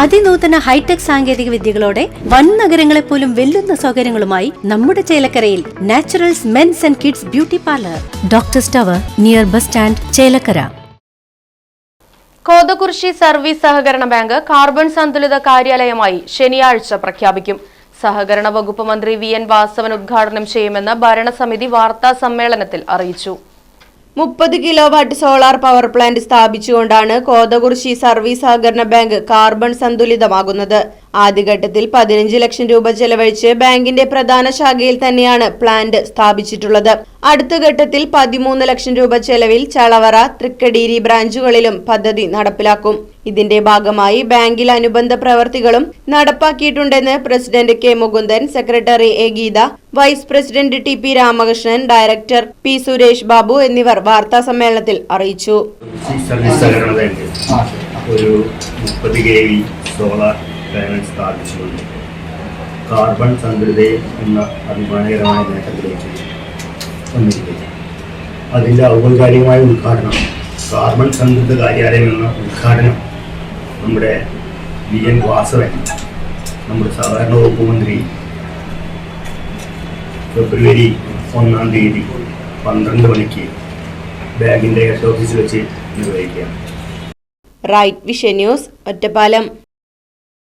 അതിനൂതന hi tech സാങ്കേതിക വിദ്യകളോടെ വൻ നഗരങ്ങളെ പോലും വെല്ലുന്ന സൗകര്യങ്ങളുമായി നമ്മുടെ ചേലക്കരയിൽ naturals men's and kids beauty parlour, doctors tower, near bus stand, Chelakkara. Kothakurissi service സഹകരണ ബാങ്ക് കാർബൺ സന്തുലിത കാര്യാലയമായി ശനിയാഴ്ച പ്രഖ്യാപിക്കും. സഹകരണ വകുപ്പ് മന്ത്രി വി.എൻ. വാസവൻ ഉദ്ഘാടനം ചെയ്യുമെന്ന് ഭരണസമിതി വാർത്താ സമ്മേളനത്തിൽ അറിയിച്ചു. 30 കിലോവാട്ട് സോളാർ പവർ പ്ലാന്റ് സ്ഥാപിച്ചുകൊണ്ടാണ് കോതകുറിശി സർവീസ് സഹകരണ ബാങ്ക് കാർബൺ സന്തുലിതമാകുന്നത്. ആദ്യഘട്ടത്തിൽ 15 ലക്ഷം രൂപ ചെലവഴിച്ച് ബാങ്കിന്റെ പ്രധാന ശാഖയിൽ തന്നെയാണ് പ്ലാന്റ് സ്ഥാപിച്ചിട്ടുള്ളത്. അടുത്ത ഘട്ടത്തിൽ 13 ലക്ഷം രൂപ ചെലവിൽ ചളവറ, തൃക്കടീരി ബ്രാഞ്ചുകളിലും പദ്ധതി നടപ്പിലാക്കും. ഇതിന്റെ ഭാഗമായി ബാങ്കിൽ അനുബന്ധ പ്രവർത്തികളും നടപ്പാക്കിയിട്ടുണ്ടെന്ന് president K Mukundan, secretary A Geetha, vice president TP. Ramakrishnan, director P. Suresh Babu എന്നിവർ വാർത്താ സമ്മേളനത്തിൽ അറിയിച്ചു. ഒരു 30 kV സോളാർ പാനൽ സ്ഥാപിച്ചുകൊണ്ട് കാർബൺ സന്തുലിത എന്ന അഭിമാനകരമായ നേട്ടത്തിലേക്ക് വന്നിരിക്കുന്നു. അതിൻ്റെ ഔപചാരികമായ ഉദ്ഘാടനം, കാർബൺ സന്തുലിത കാര്യാലയം എന്ന ഉദ്ഘാടനം നമ്മുടെ വി.എൻ. വാസവൻ, നമ്മുടെ സഹകരണ വകുപ്പ് മന്ത്രി, ഫെബ്രുവരി 1-ാം തീയതി 12 മണിക്ക് ബാങ്കിൻ്റെ ഹെഡ് ഓഫീസിൽ വെച്ച് നിർവഹിക്കുകയാണ്. Right vision news, Ottapalam.